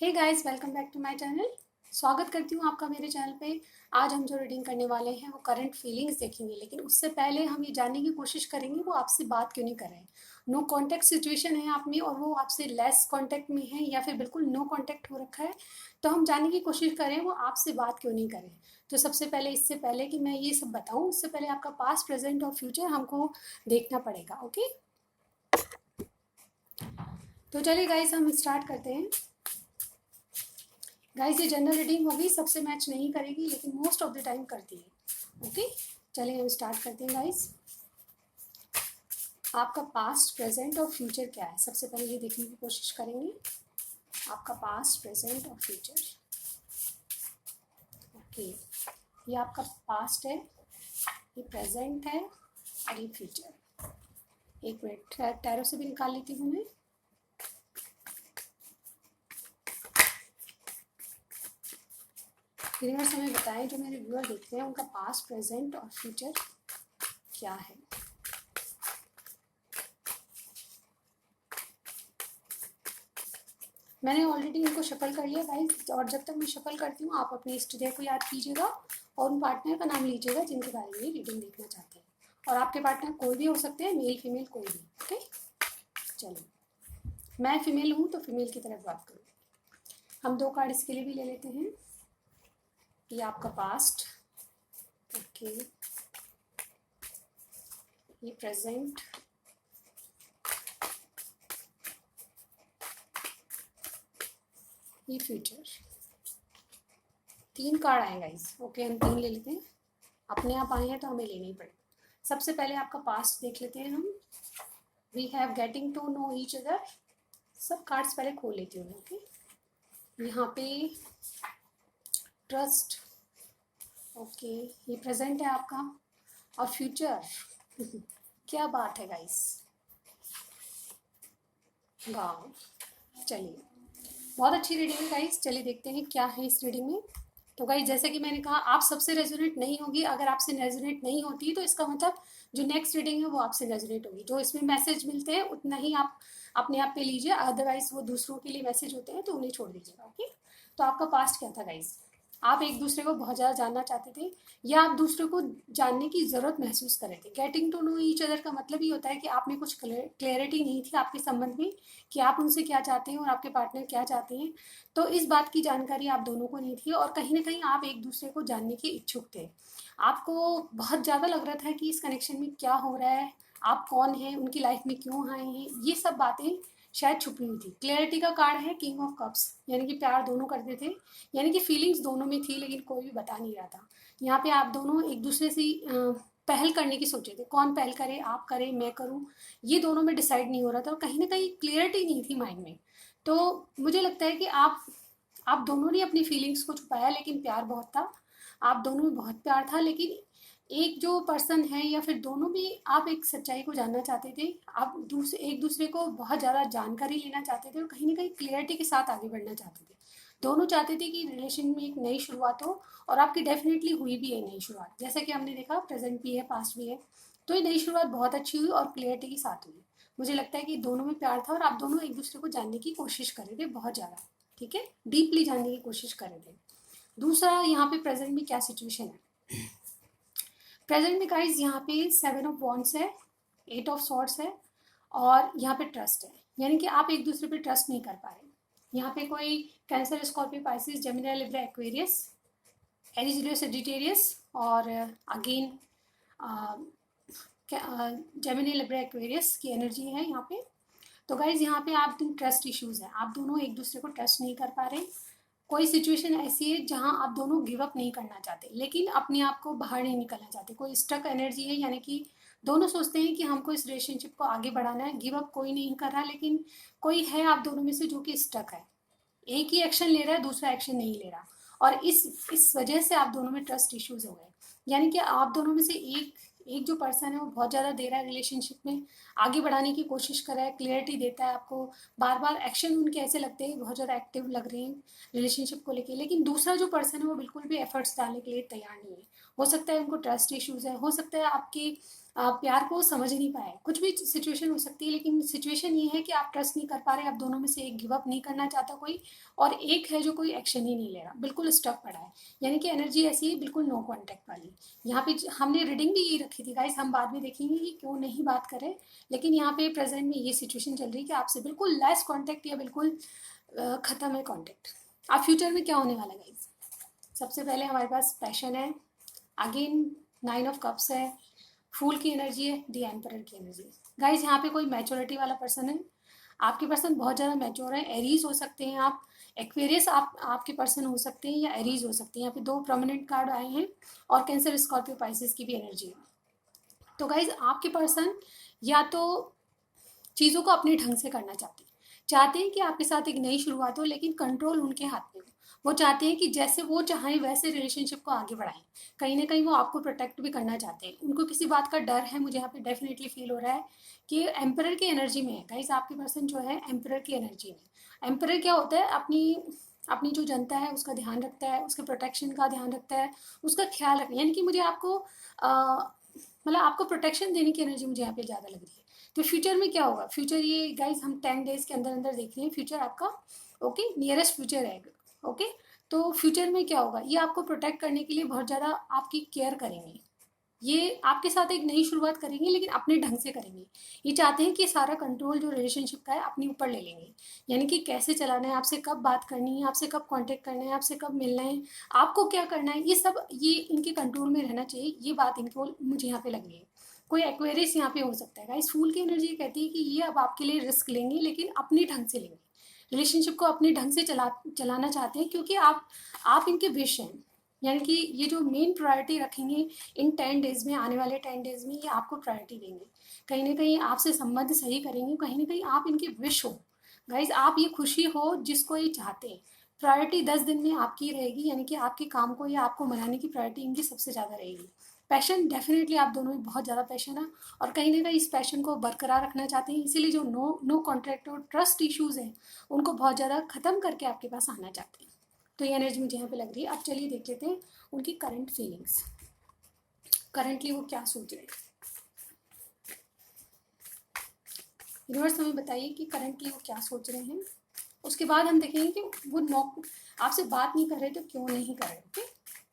Hey guys, welcome back to my channel. स्वागत करती हूँ आपका मेरे चैनल पे। आज हम जो रीडिंग करने वाले हैं वो करंट फीलिंग्स देखेंगे, लेकिन उससे पहले हम ये जानने की कोशिश करेंगे वो आपसे बात क्यों नहीं कर रहे हैं। नो कांटेक्ट सिचुएशन है आप में और वो आपसे लेस कांटेक्ट में है या फिर बिल्कुल नो कांटेक्ट हो रखा है। तो हम जानने की कोशिश करें वो आपसे बात क्यों नहीं करें। तो सबसे पहले, इससे पहले कि मैं ये सब बताऊँ, उससे पहले आपका पास्ट, प्रेजेंट और फ्यूचर हमको देखना पड़ेगा। ओके, तो चलिए गाइस, हम स्टार्ट करते हैं। गाइस, ये जनरल रीडिंग होगी, सबसे मैच नहीं करेगी लेकिन मोस्ट ऑफ द टाइम करती है। ओके, चलिए हम स्टार्ट करते हैं गाइस। आपका पास्ट, प्रेजेंट और फ्यूचर क्या है, सबसे पहले ये देखने की कोशिश करेंगे। आपका पास्ट, प्रेजेंट और फ्यूचर। ओके, ये आपका पास्ट है, ये प्रेजेंट है और ये फ्यूचर। एक मिनट, टैरो से भी निकाल लेती हूँ मैं। यूनिवर्स हमें बताएं, जो मेरे व्यूअर देखते हैं उनका पास्ट, प्रेजेंट और फ्यूचर क्या है। मैंने ऑलरेडी इनको शफल कर लिया गाइस, और जब तक मैं शफल करती हूँ आप अपने इष्ट देव को याद कीजिएगा और उन पार्टनर का नाम लीजिएगा जिनके बारे में रीडिंग देखना चाहते हैं। और आपके पार्टनर कोई भी हो सकते हैं, मेल फीमेल कोई भी। ओके, चलिए, मैं फीमेल हूँ तो फीमेल की तरफ बात करूँ। हम दो कार्ड इसके लिए भी ले लेते हैं। ये आपका पास्ट, ओके, ये प्रेजेंट, ये फ्यूचर। तीन कार्ड आए गाइस। ओके, हम तीन ले लेते हैं, अपने आप आए हैं तो हमें लेने ही पड़ेगा। सबसे पहले आपका पास्ट देख लेते हैं हम। We have getting to know each other. सब कार्ड्स पहले खोल लेती हूँ। ओके, यहाँ पे ट्रस्ट, ओके, ये प्रेजेंट है आपका। और फ्यूचर क्या बात है गाइस, वाह। चलिए, बहुत अच्छी रीडिंग है गाइस। चलिए देखते हैं क्या है इस रीडिंग में। तो गाइस, जैसे कि मैंने कहा, आप सबसे रेजोनेट नहीं होगी। अगर आपसे रेजोनेट नहीं होती तो इसका मतलब जो नेक्स्ट रीडिंग है वो आपसे रेजोनेट होगी। जो इसमें मैसेज मिलते हैं उतना ही आप अपने आप पे लीजिए, अदरवाइज वो दूसरों के लिए मैसेज होते हैं तो उन्हें छोड़ दीजिएगा। ओके, तो आपका पास्ट क्या था गाइस। आप एक दूसरे को बहुत ज़्यादा जानना चाहते थे या आप दूसरे को जानने की ज़रूरत महसूस कर रहे थे। Getting to know each other का मतलब ये होता है कि आप में कुछ क्लैरिटी नहीं थी आपके संबंध में कि आप उनसे क्या चाहते हैं और आपके पार्टनर क्या चाहते हैं। तो इस बात की जानकारी आप दोनों को नहीं थी और कहीं ना कहीं आप एक दूसरे को जानने के इच्छुक थे। आपको बहुत ज़्यादा लग रहा था कि इस कनेक्शन में क्या हो रहा है, आप कौन हैं, उनकी लाइफ में क्यों आए हैं, ये सब बातें शायद छुपी हुई थी। क्लैरिटी का कार्ड है किंग ऑफ कप्स, यानी कि प्यार दोनों करते थे, यानी कि फीलिंग्स दोनों में थी लेकिन कोई भी बता नहीं रहा था। यहाँ पे आप दोनों एक दूसरे से पहल करने की सोचे थे। कौन पहल करे, आप करें मैं करूं, ये दोनों में डिसाइड नहीं हो रहा था और कहीं ना कहीं क्लियरिटी नहीं थी माइंड में। तो मुझे लगता है कि आप दोनों ने अपनी फीलिंग्स को छुपाया, लेकिन प्यार बहुत था। आप दोनों में बहुत प्यार था, लेकिन एक जो पर्सन है या फिर दोनों भी आप एक सच्चाई को जानना चाहते थे। आप एक दूसरे को बहुत ज़्यादा जानकारी लेना चाहते थे और कहीं ना कहीं क्लियरिटी के साथ आगे बढ़ना चाहते थे। दोनों चाहते थे कि रिलेशन में एक नई शुरुआत हो, और आपकी डेफिनेटली हुई भी है नई शुरुआत। जैसे कि हमने देखा, प्रेजेंट भी है, पास्ट भी है। तो ये नई शुरुआत बहुत अच्छी हुई और क्लियरिटी के साथ हुई। मुझे लगता है कि दोनों में प्यार था और आप दोनों एक दूसरे को जानने की कोशिश कर रहे थे बहुत ज़्यादा। ठीक है, डीपली जानने की कोशिश कर रहे थे। दूसरा, यहाँ पे प्रेजेंट में क्या सिचुएशन है। प्रेजेंट में गाइज यहाँ पे 7 ऑफ वॉन्ड्स है, 8 ऑफ सॉर्ड्स है और यहाँ पे ट्रस्ट है, यानी कि आप एक दूसरे पे ट्रस्ट नहीं कर पा रहे। यहाँ पे कोई Cancer, Scorpio, Pisces, Gemini, Libra, Aquarius, Aries, Leo, Sagittarius और अगेन जेमिनी, लिब्रा, एक्वेरियस की एनर्जी है यहाँ पे। तो गाइज यहाँ पे आप ट्रस्ट इश्यूज है, आप दोनों एक दूसरे को ट्रस्ट नहीं कर पा रहे। कोई सिचुएशन ऐसी है जहां आप दोनों गिव अप नहीं करना चाहते लेकिन अपने आप को बाहर नहीं निकलना चाहते। कोई स्टक एनर्जी है, यानी कि दोनों सोचते हैं कि हमको इस रिलेशनशिप को आगे बढ़ाना है। गिव अप कोई नहीं कर रहा, लेकिन कोई है आप दोनों में से जो कि स्टक है। एक ही एक्शन ले रहा है, दूसरा एक्शन नहीं ले रहा, और इस वजह से आप दोनों में ट्रस्ट इश्यूज हो गए। यानी कि आप दोनों में से एक एक जो पर्सन है वो बहुत ज़्यादा दे रहा है रिलेशनशिप में, आगे बढ़ाने की कोशिश कर रहा है, क्लियरिटी देता है आपको, बार बार एक्शन उनके ऐसे लगते हैं बहुत ज़्यादा एक्टिव लग रहे हैं रिलेशनशिप को लेके। लेकिन दूसरा जो पर्सन है वो बिल्कुल भी एफर्ट्स डालने के लिए तैयार नहीं है। हो सकता है उनको ट्रस्ट इश्यूज है, हो सकता है आपकी प्यार को समझ नहीं पाए। कुछ भी सिचुएशन हो सकती है, लेकिन सिचुएशन ये है कि आप ट्रस्ट नहीं कर पा रहे, आप दोनों में से एक गिव अप नहीं करना चाहता कोई, और एक है जो कोई एक्शन ही नहीं ले रहा, बिल्कुल स्टक पड़ा है। यानी कि एनर्जी ऐसी है, बिल्कुल नो कॉन्टैक्ट वाली। यहाँ पे हमने रीडिंग भी यही रखी थी गाइस, हम बाद में देखेंगे कि क्यों नहीं बात करें, लेकिन यहाँ पे प्रेजेंट में ये सिचुएशन चल रही है कि आपसे बिल्कुल लेस कॉन्टैक्ट या बिल्कुल ख़त्म है कॉन्टैक्ट। अब फ्यूचर में क्या होने वाला है गाइस? सबसे पहले हमारे पास पैशन है, अगेन 9 ऑफ कप्स है, फूल की एनर्जी है, दी एम्परर की एनर्जी। गाइज यहाँ पे कोई मैच्योरिटी वाला पर्सन है, आपके पर्सन बहुत ज़्यादा मैच्योर है। एरीज हो सकते हैं आप, एक्वेरियस आपके पर्सन हो सकते हैं, या एरीज हो सकते हैं। यहाँ पे 2 प्रोमिनेंट कार्ड आए हैं, और कैंसर, स्कॉर्पियो, पाइसेस की भी एनर्जी है। तो गाइज आपके पर्सन या तो चीज़ों को अपने ढंग से करना चाहते हैं कि आपके साथ एक नई शुरुआत हो, लेकिन कंट्रोल उनके हाथ में हो। वो चाहते हैं कि जैसे वो चाहें वैसे रिलेशनशिप को आगे बढ़ाएं। कहीं ना कहीं वो आपको प्रोटेक्ट भी करना चाहते हैं, उनको किसी बात का डर है। मुझे यहाँ पे डेफिनेटली फील हो रहा है कि एम्परर की एनर्जी में है गाइस, आपके पर्सन जो है एम्परर की एनर्जी में। एम्परर क्या होता है? अपनी अपनी जो जनता है उसका ध्यान रखता है, उसके प्रोटेक्शन का ध्यान रखता है, उसका ख्याल रखना, यानी कि मुझे आपको मतलब आपको प्रोटेक्शन देने की एनर्जी मुझे यहाँ पे ज़्यादा लग रही है। तो फ्यूचर में क्या होगा? फ्यूचर ये गाइज हम 10 डेज के अंदर अंदर देख रहे हैं फ्यूचर आपका। ओके, नियरेस्ट फ्यूचर है। ओके, तो फ्यूचर में क्या होगा? ये आपको प्रोटेक्ट करने के लिए बहुत ज़्यादा आपकी केयर करेंगे। ये आपके साथ एक नई शुरुआत करेंगे, लेकिन अपने ढंग से करेंगे। ये चाहते हैं कि सारा कंट्रोल जो रिलेशनशिप का है अपने ऊपर ले लेंगे। यानी कि कैसे चलाना है, आपसे कब बात करनी है, आपसे कब कांटेक्ट करना है, आपसे कब मिलना है, आपको क्या करना है, ये सब ये इनके कंट्रोल में रहना चाहिए। ये बात इनको मुझे यहाँ पे लग रही है। कोई एक्वेरियस यहाँ पे हो सकता है गाइस। फूल की एनर्जी कहती है कि ये अब आपके लिए रिस्क लेंगे, लेकिन अपने ढंग से लेंगे। रिलेशनशिप को अपने ढंग से चलाना चाहते हैं, क्योंकि आप इनके विश हैं। यानी कि ये जो मेन प्रायोरिटी रखेंगे इन 10 डेज में, आने वाले 10 डेज में ये आपको प्रायोरिटी देंगे। कहीं ना कहीं आपसे संबंध सही करेंगे, कहीं ना कहीं आप इनके विश हो गाइज, आप ये खुशी हो जिसको ये चाहते हैं। प्रायोरिटी 10 दिन में आपकी रहेगी, यानी कि आपके काम को या आपको मनाने की प्रायोरिटी इनकी सबसे ज़्यादा रहेगी। पैशन डेफिनेटली आप दोनों में बहुत ज़्यादा पैशन है, और कहीं ना कहीं इस पैशन को बरकरार रखना चाहते हैं। इसीलिए जो नो कॉन्ट्रैक्ट और ट्रस्ट इश्यूज़ हैं उनको बहुत ज़्यादा ख़त्म करके आपके पास आना चाहते हैं। तो ये एनर्जी मुझे यहाँ पे लग रही है। अब चलिए देख लेते हैं उनकी करंट फीलिंग्स, करंटली वो क्या सोच रहे हैं। यूनिवर्स हमें बताइए कि करंटली वो क्या सोच रहे हैं। उसके बाद हम देखेंगे कि वो आपसे बात नहीं कर रहे तो क्यों नहीं कर रहे। ओके,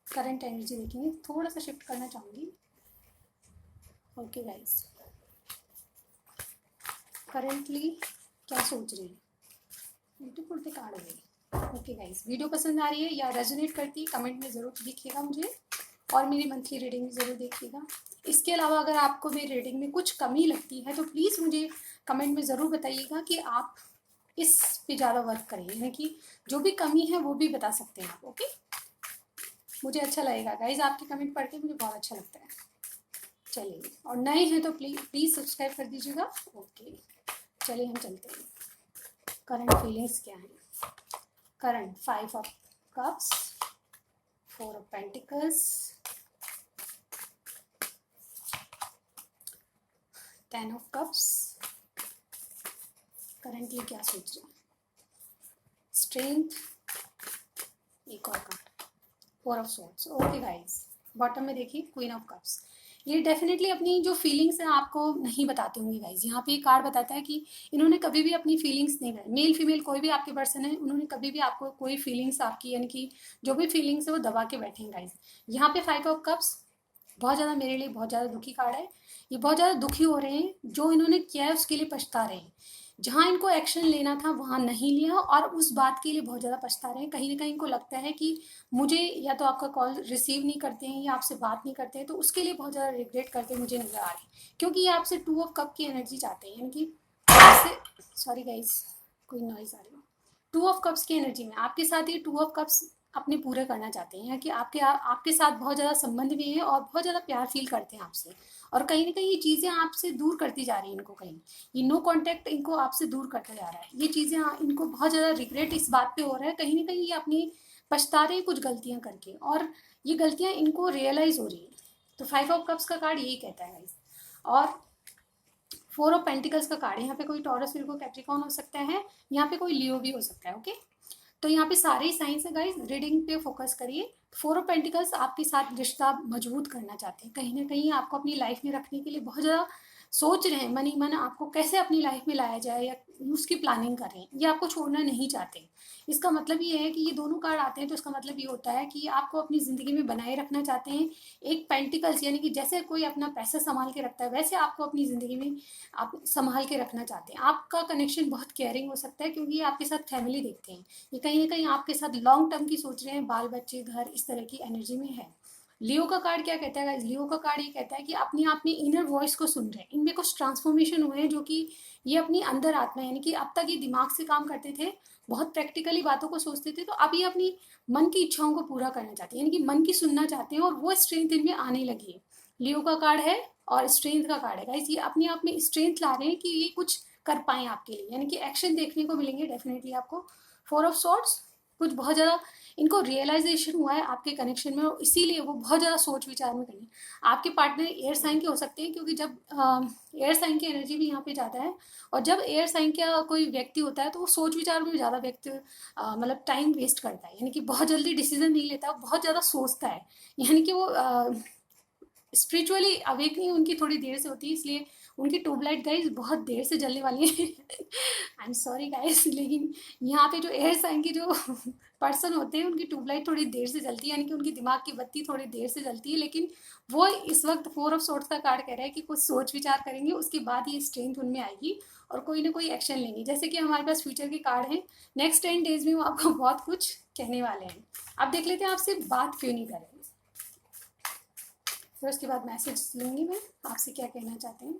करंट एनर्जी देखेंगे। थोड़ा सा शिफ्ट करना चाहूँगी। ओके गाइस, करंटली क्या सोच रहे हैं। उल्टे पुल्टे कार्ड हो गए। ओके गाइस, वीडियो पसंद आ रही है या रेजोनेट करती है कमेंट में ज़रूर लिखिएगा मुझे, और मेरी मंथली रीडिंग भी ज़रूर देखिएगा। इसके अलावा अगर आपको मेरी रीडिंग में कुछ कमी लगती है तो प्लीज़ मुझे कमेंट में ज़रूर बताइएगा कि आप इस पे ज़्यादा वर्क करें, यानी कि जो भी कमी है वो भी बता सकते हैं आप। ओके, मुझे अच्छा लगेगा गाइज, आपके कमेंट पढ़ के मुझे बहुत अच्छा लगता है। चलिए, और नए हैं तो प्लीज़ सब्सक्राइब कर दीजिएगा। ओके, चलिए हम चलते हैं। करंट फीलिंग्स क्या है? Current 5 of cups, 4 of pentacles, 10 of cups. Currently क्या सोच रहे हैं? स्ट्रेंथ, एक और card, 4 of swords. Okay guys, bottom में देखिए क्वीन ऑफ कप्स। ये डेफिनेटली अपनी जो फीलिंग्स हैं आपको नहीं बताते होंगे गाइज। यहाँ पे ये कार्ड बताता है कि इन्होंने कभी भी अपनी फीलिंग्स नहीं बताई। मेल फीमेल कोई भी आपके पर्सन है, उन्होंने कभी भी आपको कोई फीलिंग्स आपकी, यानी कि जो भी फीलिंग्स है वो दबा के बैठे हैं गाइज। यहाँ पे 5 ऑफ कप्स बहुत ज़्यादा मेरे लिए बहुत ज़्यादा दुखी कार्ड है। ये बहुत ज़्यादा दुखी हो रहे हैं, जो इन्होंने किया है उसके लिए पछता रहे हैं। जहाँ इनको एक्शन लेना था वहाँ नहीं लिया, और उस बात के लिए बहुत ज़्यादा पछता रहे हैं। कहीं ना कहीं इनको लगता है कि मुझे या तो आपका कॉल रिसीव नहीं करते हैं या आपसे बात नहीं करते हैं, तो उसके लिए बहुत ज़्यादा रिग्रेट करते मुझे नज़र आ रहे हैं। क्योंकि ये आपसे 2 ऑफ कप की एनर्जी चाहते हैं, यानी कि आपसे, सॉरी गाइज कोई नॉइज़ आ रही है, 2 ऑफ कप्स की एनर्जी में आपके साथ ये 2 ऑफ कप्स अपने पूरे करना चाहते हैं, कि आपके साथ बहुत ज़्यादा संबंध भी है और बहुत ज़्यादा प्यार फील करते हैं आपसे। और कहीं ना कहीं ये चीज़ें आपसे दूर करती जा रही हैं इनको, कहीं ये नो कांटेक्ट इनको आपसे दूर करता जा रहा है। ये चीज़ें इनको बहुत ज़्यादा रिग्रेट इस बात पे हो रहा है, कहीं ना कहीं ये अपनी पछता रहे कुछ गलतियाँ करके, और ये गलतियाँ इनको रियलाइज़ हो रही है। तो 5 ऑफ कप्स का कार्ड यही कहता है गाइस। और 4 ऑफ पेंटिकल्स का कार्ड, यहाँ पे कोई टॉरस, विर्गो, कैप्रिकॉर्न हो सकता है, यहाँ पे कोई लियो भी हो सकता है। ओके, तो यहाँ पे सारे ही साइंस है गाइस। रीडिंग पे फोकस करिए, फोर ऑफ पेंटिकल्स आपके साथ रिश्ता मजबूत करना चाहते हैं, कहीं ना कहीं आपको अपनी लाइफ में रखने के लिए बहुत ज़्यादा सोच रहे हैं, मन ही मन आपको कैसे अपनी लाइफ में लाया जाए या उसकी प्लानिंग कर रहे हैं, ये आपको छोड़ना नहीं चाहते। इसका मतलब ये है कि ये दोनों कार्ड आते हैं तो इसका मतलब ये होता है कि आपको अपनी ज़िंदगी में बनाए रखना चाहते हैं। एक पेंटिकल्स यानी कि जैसे कोई अपना पैसा संभाल के रखता है, वैसे आपको अपनी ज़िंदगी में आप संभाल के रखना चाहते हैं। आपका कनेक्शन बहुत केयरिंग हो सकता है क्योंकि ये आपके साथ फैमिली देखते हैं, ये कहीं ना कहीं आपके साथ लॉन्ग टर्म की सोच रहे हैं, बाल बच्चे घर इस तरह की एनर्जी में है। लियो का कार्ड क्या कहता है गाइस? लियो का कार्ड ये कहता है कि अपने आप में इनर वॉइस को सुन रहे हैं, इनमें कुछ ट्रांसफॉर्मेशन हुए हैं, जो कि ये अपनी अंदर आत्मा यानी कि अब तक ये दिमाग से काम करते थे, बहुत प्रैक्टिकली बातों को सोचते थे, तो अब ये अपनी मन की इच्छाओं को पूरा करना चाहते हैं, यानी कि मन की सुनना चाहते हैं और वो स्ट्रेंथ इनमें आने लगी है। लियो का कार्ड है और स्ट्रेंथ का कार्ड है गाइस, ये अपने आप में स्ट्रेंथ ला रहे हैं कि ये कुछ कर पाए आपके लिए, यानी कि एक्शन देखने को मिलेंगे डेफिनेटली आपको। फोर ऑफ सॉर्ड्स, कुछ बहुत ज़्यादा इनको रियलाइजेशन हुआ है आपके कनेक्शन में और इसीलिए वो बहुत ज़्यादा सोच विचार में करें। आपके पार्टनर एयर साइन के हो सकते हैं क्योंकि जब एयर साइन की एनर्जी भी यहाँ पे ज़्यादा है, और जब एयर साइन का कोई व्यक्ति होता है तो वो सोच विचार में ज़्यादा व्यक्ति मतलब टाइम वेस्ट करता है, यानी कि बहुत जल्दी डिसीजन नहीं लेता, बहुत ज़्यादा सोचता है, यानी कि वो स्पिरिचुअली अवेकनिंग उनकी थोड़ी देर से होती है, इसलिए उनकी ट्यूबलाइट गाइस बहुत देर से जलने वाली है। आई एम सॉरी गाइस, लेकिन यहाँ पे जो एयर साइन के जो पर्सन होते हैं उनकी ट्यूबलाइट थोड़ी देर से जलती है, यानी कि उनकी दिमाग की बत्ती थोड़ी देर से जलती है, लेकिन वो इस वक्त फोर ऑफ सोर्ट्स का कार्ड कह रहा है कि कुछ सोच विचार करेंगे, उसके बाद ये स्ट्रेंथ उनमें आएगी और कोई ना कोई एक्शन लेंगे। जैसे कि हमारे पास फ्यूचर के कार्ड हैं, नेक्स्ट 10 डेज में वो आपको बहुत कुछ कहने वाले हैं। अब देख लेते हैं आपसे बात क्यों नहीं करें, फिर उसके बाद मैसेज लूँगी मैं आपसे क्या कहना चाहते हैं।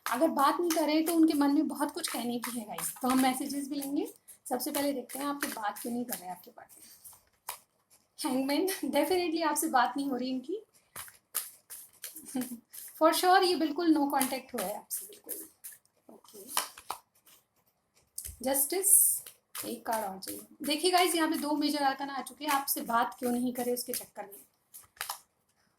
अगर बात नहीं करें तो उनके मन में बहुत कुछ कहने की है गाइस, तो हम मैसेजेस भी लेंगे। सबसे पहले देखते हैं आपकी बात क्यों नहीं कर रहे हैं आपके पार्टनर। हैंगमैन, डेफिनेटली आपसे बात नहीं हो रही इनकी। फॉर श्योर ये बिल्कुल नो कांटेक्ट हुआ है आपसे, बिल्कुल। ओके, जस्टिस, एक कार्ड और चाहिए। देखिए गाइस, यहाँ पे 2 मेजर आर्कन आ चुके हैं, आपसे बात क्यों नहीं करे उसके चक्कर में।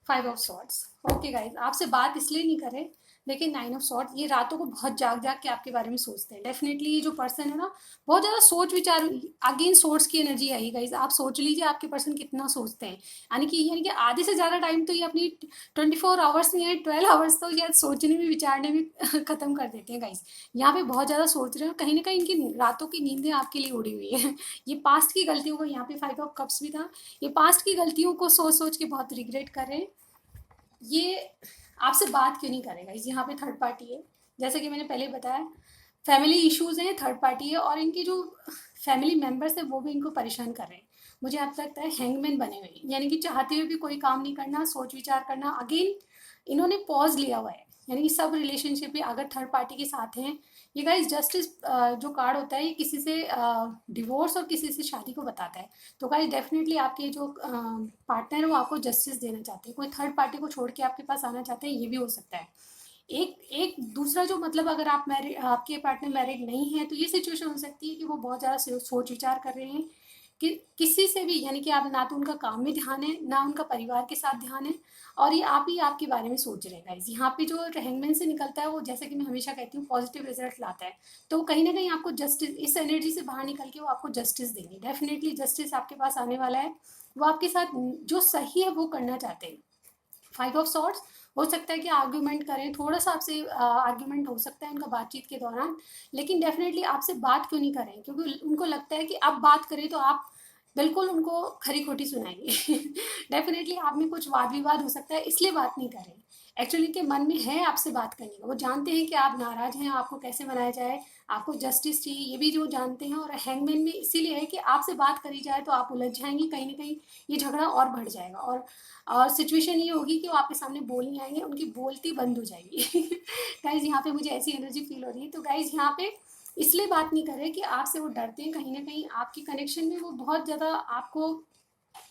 5 ऑफ सॉर्ड्स, ओके गाइस, आपसे बात इसलिए नहीं करे, लेकिन 9 ऑफ सॉर्ड, ये रातों को बहुत जाग जाग के आपके बारे में सोचते हैं। डेफिनेटली ये जो पर्सन है ना, बहुत ज़्यादा सोच विचार, अगेन सोर्स की एनर्जी आई गाइस। आप सोच लीजिए आपके पर्सन कितना सोचते हैं, यानी कि आधे से ज़्यादा टाइम तो ये अपनी 24 आवर्स में या 12 आवर्स तो शायद सोचने में विचारने में ख़त्म कर देते हैं गाइस। यहाँ पे बहुत ज़्यादा सोच रहे हैं, कहीं ना कहीं इनकी रातों की नींदें आपके लिए उड़ी हुई है। ये पास्ट की गलतियों को, यहाँ पे 5 ऑफ कप्स भी था, ये पास्ट की गलतियों को सोच सोच के बहुत रिग्रेट कर रहे हैं। ये आपसे बात क्यों नहीं करेगा, इस यहाँ पे थर्ड पार्टी है, जैसे कि मैंने पहले बताया, फैमिली इश्यूज हैं, थर्ड पार्टी है, और इनके जो फैमिली मेम्बर्स हैं वो भी इनको परेशान कर रहे हैं। मुझे आप लगता है हैंगमैन बने हुए हैं, यानी कि चाहते हुए भी कोई काम नहीं करना, सोच विचार करना, अगेन इन्होंने पॉज लिया हुआ है, यानी कि सब रिलेशनशिप भी अगर थर्ड पार्टी के साथ हैं। ये गाइस जस्टिस जो कार्ड होता है ये किसी से डिवोर्स और किसी से शादी को बताता है, तो गाइस डेफिनेटली आपके जो पार्टनर है वो आपको जस्टिस देना चाहते हैं, कोई थर्ड पार्टी को छोड़ के आपके पास आना चाहते हैं, ये भी हो सकता है। एक एक दूसरा जो मतलब, अगर आप मैरिड, आपके पार्टनर मैरिड नहीं है, तो ये सिचुएशन हो सकती है कि वो बहुत ज़्यादा सोच विचार कर रहे हैं कि किसी से भी, यानी कि आप ना तो उनका काम में ध्यान है ना उनका परिवार के साथ ध्यान है, और ये आप ही आपके बारे में सोच रहे हैं गाइस। यहाँ पे जो हैंगमैन से निकलता है वो, जैसे कि मैं हमेशा कहती हूँ, पॉजिटिव रिजल्ट लाता है, तो कहीं ना कहीं आपको जस्टिस, इस एनर्जी से बाहर निकल के वो आपको जस्टिस देंगे। डेफिनेटली जस्टिस आपके पास आने वाला है, वो आपके साथ जो सही है वो करना चाहते हैं। 5 ऑफ सॉर्ड्स, हो सकता है कि आर्ग्यूमेंट करें, थोड़ा सा आपसे आर्ग्यूमेंट हो सकता है उनका बातचीत के दौरान, लेकिन डेफिनेटली आपसे बात क्यों नहीं करें, क्योंकि उनको लगता है कि अब बात करें तो आप बिल्कुल उनको खरी खोटी सुनाएंगे। डेफिनेटली आप में कुछ वाद विवाद हो सकता है, इसलिए बात नहीं कर रहे। एक्चुअली के मन में है आपसे बात करने का, वो जानते हैं कि आप नाराज हैं, आपको कैसे मनाया जाए, आपको जस्टिस चाहिए, ये भी जो जानते हैं। और हैंगमैन में इसीलिए है कि आपसे बात करी जाए तो आप उलझ जाएंगी, कहीं ना कहीं ये झगड़ा और बढ़ जाएगा, और सिचुएशन ये होगी कि वो आपके सामने बोल नहीं आएंगे, उनकी बोलती बंद हो जाएगी। गाइज यहाँ पे मुझे ऐसी एनर्जी फील हो रही है, तो गाइज यहाँ पे इसलिए बात नहीं कर रहे कि आपसे वो डरते हैं, कहीं ना कहीं आपकी कनेक्शन में वो बहुत ज़्यादा आपको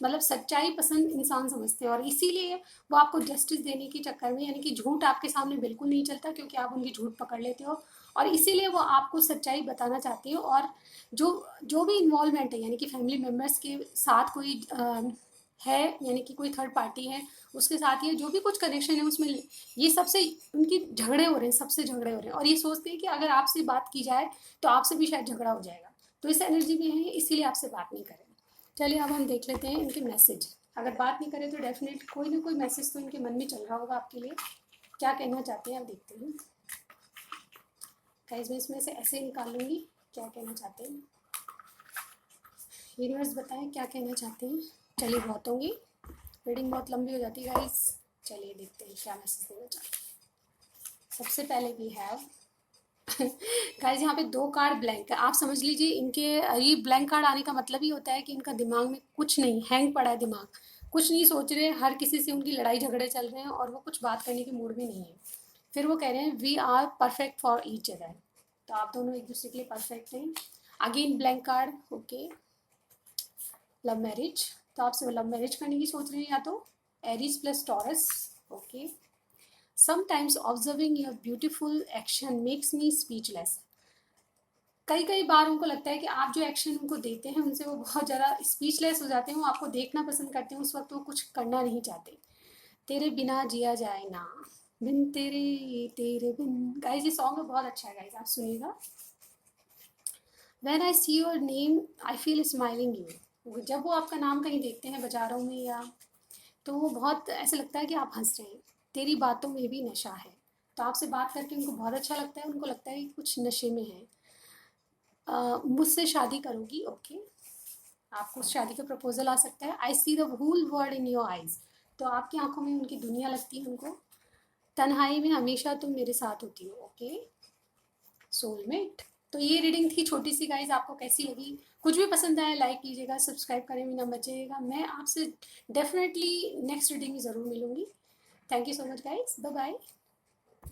मतलब सच्चाई पसंद इंसान समझते हैं, और इसीलिए वो आपको जस्टिस देने के चक्कर में, यानी कि झूठ आपके सामने बिल्कुल नहीं चलता क्योंकि आप उनकी झूठ पकड़ लेते हो, और इसीलिए वो आपको सच्चाई बताना चाहती हो। और जो जो भी इन्वॉल्वमेंट है, यानी कि फैमिली मेम्बर्स के साथ कोई है, यानी कि कोई थर्ड पार्टी है उसके साथ, ये जो भी कुछ कनेक्शन है उसमें ये सबसे उनकी झगड़े हो रहे हैं, सबसे झगड़े हो रहे हैं, और ये सोचते हैं कि अगर आपसे बात की जाए तो आपसे भी शायद झगड़ा हो जाएगा, तो इस एनर्जी में है, इसीलिए आपसे बात नहीं करें। चलिए अब हम देख लेते हैं इनके मैसेज। अगर बात नहीं करें तो डेफिनेट कोई ना कोई मैसेज तो इनके मन में चल रहा होगा आपके लिए। क्या कहना चाहते हैं आप देखते हैं गाइस। मैं इसमें से ऐसे निकालूंगी क्या कहना चाहते हैं यूनिवर्स, बताएं क्या कहना चाहते हैं। चलिए बहुत होंगी, रीडिंग बहुत लंबी हो जाती है गाइस। चलिए देखते हैं क्या मैसेज देना चाहते हैं। सबसे पहले वी हैव गाइस यहाँ पे 2 कार्ड ब्लैंक है। आप समझ लीजिए इनके ये ब्लैंक कार्ड आने का मतलब ही होता है कि इनका दिमाग में कुछ नहीं, हैंग पड़ा है दिमाग, कुछ नहीं सोच रहे, हर किसी से उनकी लड़ाई झगड़े चल रहे हैं और वो कुछ बात करने के मूड में नहीं है। फिर वो कह रहे हैं we are perfect for each other, तो आप दोनों एक दूसरे के लिए परफेक्ट हैं। Again blank card, okay, love marriage, तो आपसे वो लव मैरिज करने की सोच रहे हैं या तो Aries plus taurus, okay. Sometimes observing your beautiful action makes me speechless, कई कई बार उनको लगता है कि आप जो एक्शन उनको देते हैं उनसे वो बहुत ज़्यादा स्पीचलेस हो जाते हैं, वो आपको देखना पसंद करते हैं, उस वक्त वो कुछ करना नहीं चाहते। तेरे बिना जिया जाए ना, बिन तेरे, तेरे बिन। गाइस ये सॉन्ग बहुत अच्छा है गाइस, आप सुनिएगा। When I see your name I feel smiling you, जब वो आपका नाम कहीं देखते हैं बाजारों में या, तो वो बहुत ऐसा लगता है कि आप हंस रहे हैं। तेरी बातों में भी नशा है, तो आपसे बात करके उनको बहुत अच्छा लगता है, उनको लगता है कि कुछ नशे में है। मुझसे शादी करोगी, ओके, आपको शादी का प्रपोजल आ सकता है। I see the whole world in your eyes, तो आपकी आंखों में उनकी दुनिया लगती है उनको। तन्हाई में हमेशा तुम मेरे साथ होती हो, ओके, सोलमेट। तो ये रीडिंग थी छोटी सी गाइज, आपको कैसी लगी? कुछ भी पसंद आए लाइक कीजिएगा, सब्सक्राइब करें बिना बचेगा। मैं आपसे डेफिनेटली नेक्स्ट रीडिंग में ज़रूर मिलूंगी। Thank you so much guys, bye bye.